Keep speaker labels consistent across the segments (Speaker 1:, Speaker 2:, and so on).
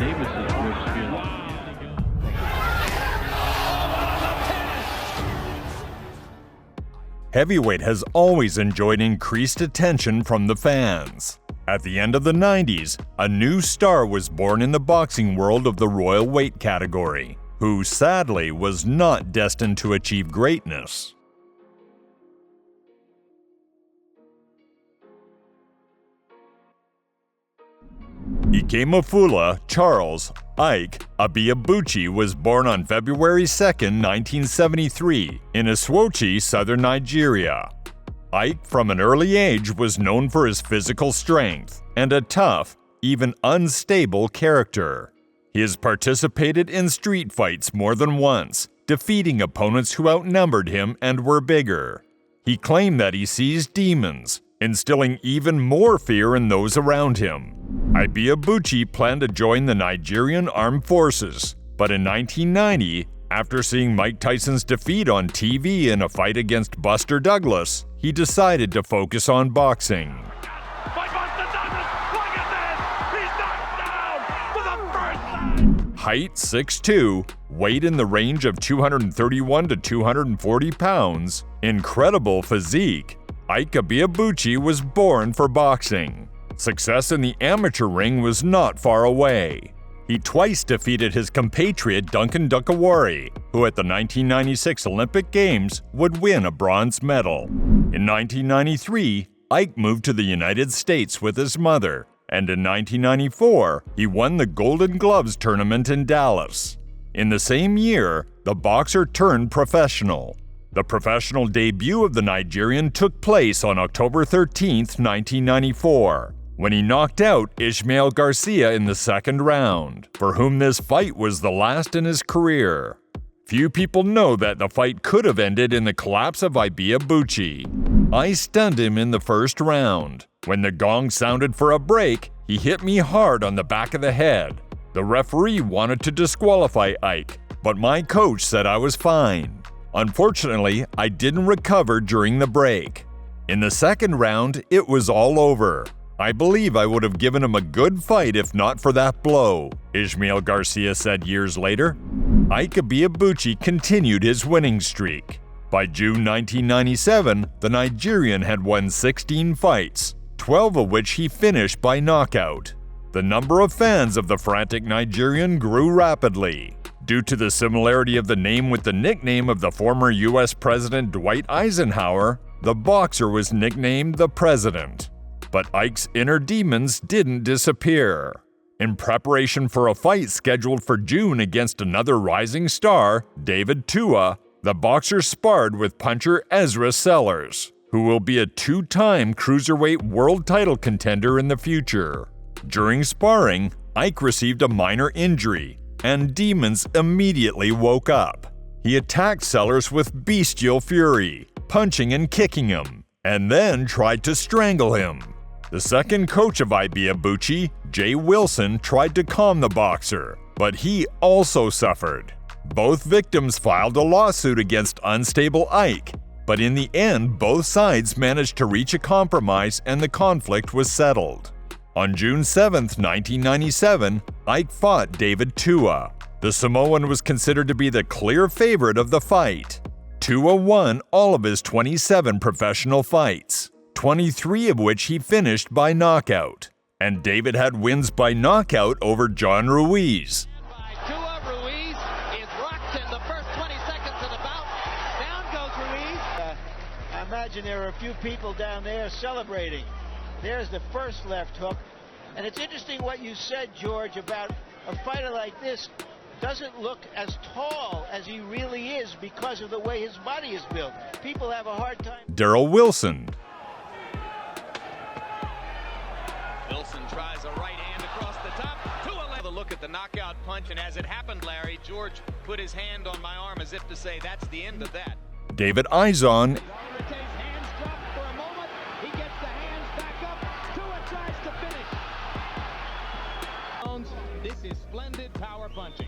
Speaker 1: Davis's first spear.
Speaker 2: Heavyweight has always enjoyed increased attention from the fans. At the end of the 90s, a new star was born in the boxing world of the royal weight category, who sadly was not destined to achieve greatness. Ikemefula Charles Ike Ibeabuchi was born on February 2, 1973, in Escalating, southern Nigeria. Ike, from an early age, was known for his physical strength and a tough, even unstable character. He has participated in street fights more than once, defeating opponents who outnumbered him and were bigger. He claimed that he sees demons, instilling even more fear in those around him. Ibeabuchi planned to join the Nigerian Armed Forces, but in 1990, after seeing Mike Tyson's defeat on TV in a fight against Buster Douglas, he decided to focus on boxing. Height 6'2", weight in the range of 231 to 240 pounds, incredible physique, Ike Ibeabuchi was born for boxing. Success in the amateur ring was not far away. He twice defeated his compatriot Duncan Duckawari, who at the 1996 Olympic Games would win a bronze medal. In 1993, Ike moved to the United States with his mother, and in 1994, he won the Golden Gloves tournament in Dallas. In the same year, the boxer turned professional. The professional debut of the Nigerian took place on October 13, 1994, when he knocked out Ishmael Garcia in the second round, for whom this fight was the last in his career. Few people know that the fight could have ended in the collapse of Ibeabuchi. I stunned him in the first round. When the gong sounded for a break, he hit me hard on the back of the head. The referee wanted to disqualify Ike, but my coach said I was fine. Unfortunately, I didn't recover during the break. In the second round, it was all over. I believe I would have given him a good fight if not for that blow, Ishmael Garcia said years later. Ike Ibeabuchi continued his winning streak. By June 1997, the Nigerian had won 16 fights, 12 of which he finished by knockout. The number of fans of the frantic Nigerian grew rapidly. Due to the similarity of the name with the nickname of the former U.S. President Dwight Eisenhower, the boxer was nicknamed the President. But Ike's inner demons didn't disappear. In preparation for a fight scheduled for June against another rising star, David Tua, the boxer sparred with puncher Ezra Sellers, who will be a two-time cruiserweight world title contender in the future. During sparring, Ike received a minor injury, and demons immediately woke up. He attacked Sellers with bestial fury, punching and kicking him, and then tried to strangle him. The second coach of Ibeabuchi, Jay Wilson, tried to calm the boxer, but he also suffered. Both victims filed a lawsuit against unstable Ike, but in the end, both sides managed to reach a compromise and the conflict was settled. On June 7, 1997, Ike fought David Tua. The Samoan was considered to be the clear favorite of the fight. Tua won all of his 27 professional fights, 23 of which he finished by knockout. And David had wins by knockout over John Ruiz.
Speaker 3: Tua Ruiz is rocked in the first 20 seconds of the bout. Down goes Ruiz. I imagine there are a few people down there celebrating. There's the first left hook. And it's interesting what you said, George, about a fighter like this doesn't look as tall as he really is because of the way his body is built. People have a hard time.
Speaker 2: Darrell Wilson.
Speaker 4: Wilson tries a right hand across the top. Tua, look at the knockout punch, and as it happened, Larry, George put his hand on my arm as if to say, that's the end of that.
Speaker 2: David Izon.
Speaker 3: Hands drop for a moment. He gets the hands back up. Tua tries to finish.
Speaker 4: This is splendid power punching.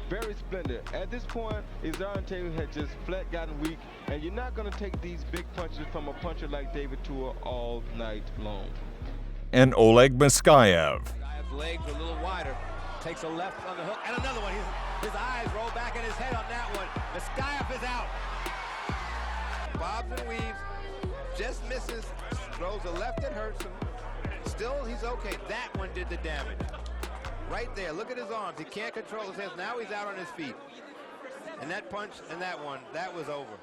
Speaker 5: Very splendid. At this point, Izon had just flat gotten weak, and you're not going to take these big punches from a puncher like David Tua all night long.
Speaker 2: And Oleg Muskayev.
Speaker 4: Muskayev's legs are a little wider.
Speaker 1: Takes a left on the hook, and another one. His eyes roll back in his head on that one. The Skyup is out. Bobs and weaves, just misses, throws a left that hurts him. Still, he's okay. That one did the damage. Right there, look at his arms. He can't control his hands. Now he's out on his feet. And that punch and that one, that was over.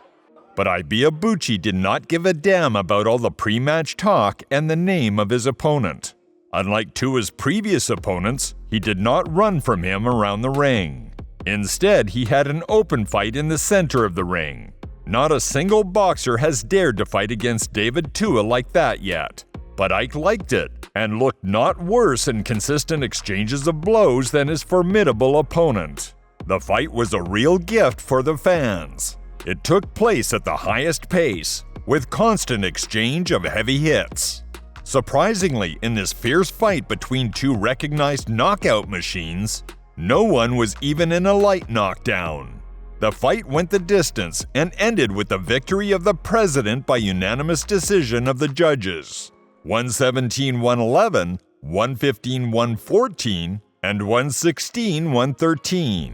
Speaker 2: But Ibeabuchi did not give a damn about all the pre-match talk and the name of his opponent. Unlike Tua's previous opponents, he did not run from him around the ring. Instead, he had an open fight in the center of the ring. Not a single boxer has dared to fight against David Tua like that yet. But Ike liked it, and looked not worse in consistent exchanges of blows than his formidable opponent. The fight was a real gift for the fans. It took place at the highest pace, with constant exchange of heavy hits. Surprisingly, in this fierce fight between two recognized knockout machines, no one was even in a light knockdown. The fight went the distance and ended with the victory of the president by unanimous decision of the judges. 117-111, 115-114, and 116-113.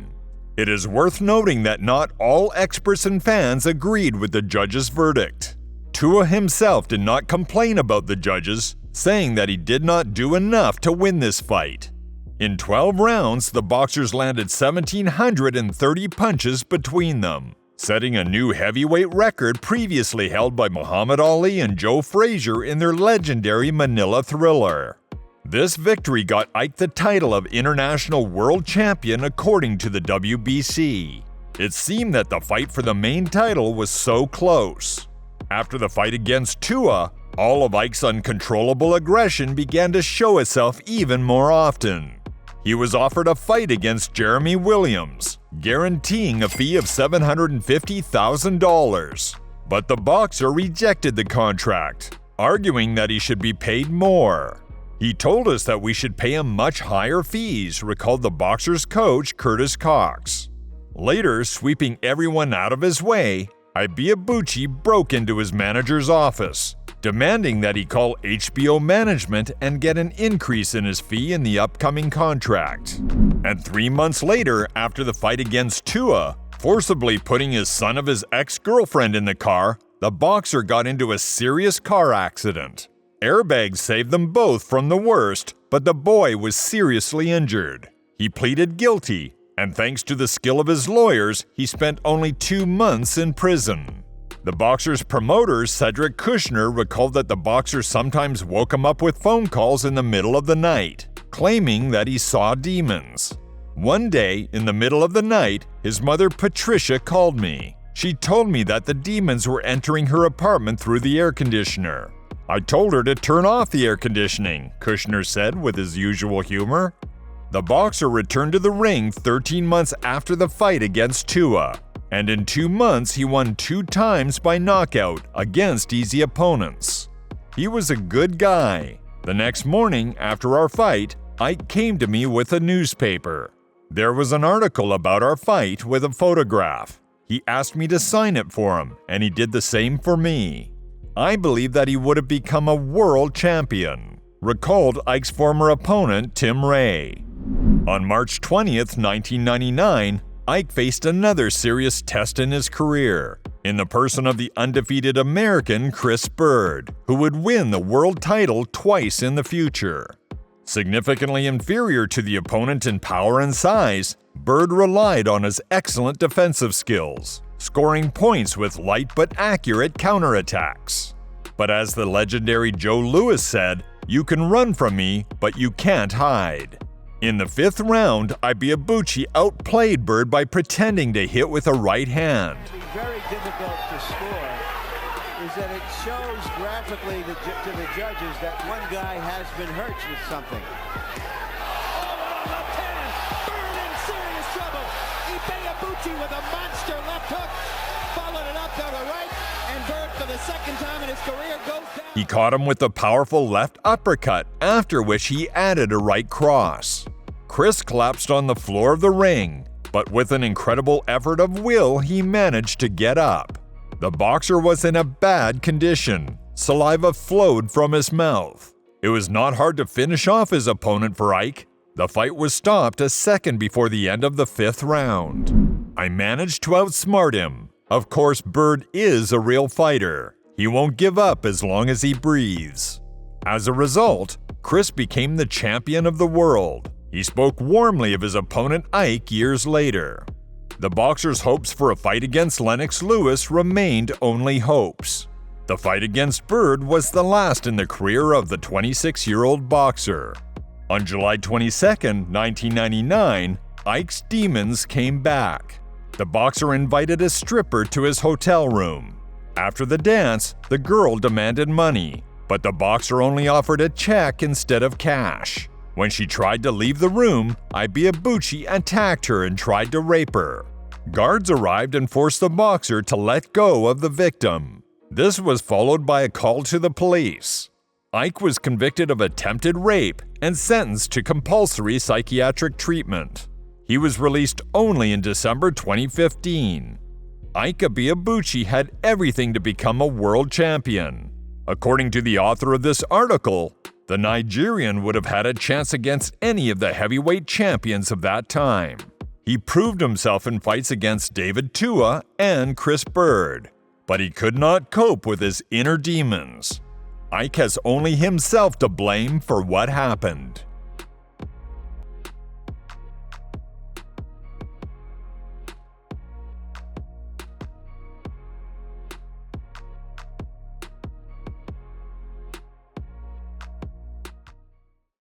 Speaker 2: It is worth noting that not all experts and fans agreed with the judges' verdict. Tua himself did not complain about the judges, saying that he did not do enough to win this fight. In 12 rounds, the boxers landed 1,730 punches between them, setting a new heavyweight record previously held by Muhammad Ali and Joe Frazier in their legendary Manila Thriller. This victory got Ike the title of International World Champion according to the WBC. It seemed that the fight for the main title was so close. After the fight against Tua, all of Ike's uncontrollable aggression began to show itself even more often. He was offered a fight against Jeremy Williams, guaranteeing a fee of $750,000. But the boxer rejected the contract, arguing that he should be paid more. He told us that we should pay him much higher fees, recalled the boxer's coach Curtis Cox. Later, sweeping everyone out of his way, Ibeabuchi broke into his manager's office, demanding that he call HBO management and get an increase in his fee in the upcoming contract. And 3 months later, after the fight against Tua, forcibly putting his son of his ex-girlfriend in the car, the boxer got into a serious car accident. Airbags saved them both from the worst, but the boy was seriously injured. He pleaded guilty, and thanks to the skill of his lawyers, he spent only 2 months in prison. The boxer's promoter, Cedric Kushner, recalled that the boxer sometimes woke him up with phone calls in the middle of the night, claiming that he saw demons. One day, in the middle of the night, his mother Patricia called me. She told me that the demons were entering her apartment through the air conditioner. I told her to turn off the air conditioning, Kushner said with his usual humor. The boxer returned to the ring 13 months after the fight against Tua, and in 2 months he won 2 times by knockout against easy opponents. He was a good guy. The next morning, after our fight, Ike came to me with a newspaper. There was an article about our fight with a photograph. He asked me to sign it for him, and he did the same for me. I believe that he would have become a world champion, recalled Ike's former opponent Tim Ray. On March 20th, 1999, Ike faced another serious test in his career, in the person of the undefeated American Chris Byrd, who would win the world title twice in the future. Significantly inferior to the opponent in power and size, Byrd relied on his excellent defensive skills, scoring points with light but accurate counterattacks. But as the legendary Joe Louis said, "You can run from me, but you can't hide." In the 5th round, Ibeabuchi outplayed Byrd by pretending to hit with a right hand.
Speaker 3: It's very difficult to score is that it shows graphically to the judges that one guy has been hurt with something.
Speaker 1: Left hand, Byrd in serious trouble. Ibeabuchi with a monster left hook, followed it up to the right, and Byrd for the second time in his career goes down.
Speaker 2: He caught him with a powerful left uppercut, after which he added a right cross. Chris collapsed on the floor of the ring, but with an incredible effort of will, he managed to get up. The boxer was in a bad condition. Saliva flowed from his mouth. It was not hard to finish off his opponent for Ike. The fight was stopped a second before the end of the 5th round. I managed to outsmart him. Of course, Byrd is a real fighter. He won't give up as long as he breathes. As a result, Chris became the champion of the world. He spoke warmly of his opponent Ike years later. The boxer's hopes for a fight against Lennox Lewis remained only hopes. The fight against Byrd was the last in the career of the 26-year-old boxer. On July 22, 1999, Ike's demons came back. The boxer invited a stripper to his hotel room. After the dance, the girl demanded money, but the boxer only offered a check instead of cash. When she tried to leave the room, Ibeabuchi attacked her and tried to rape her. Guards arrived and forced the boxer to let go of the victim. This was followed by a call to the police. Ike was convicted of attempted rape and sentenced to compulsory psychiatric treatment. He was released only in December 2015. Ike Ibeabuchi had everything to become a world champion. According to the author of this article, the Nigerian would have had a chance against any of the heavyweight champions of that time. He proved himself in fights against David Tua and Chris Byrd, but he could not cope with his inner demons. Ike has only himself to blame for what happened.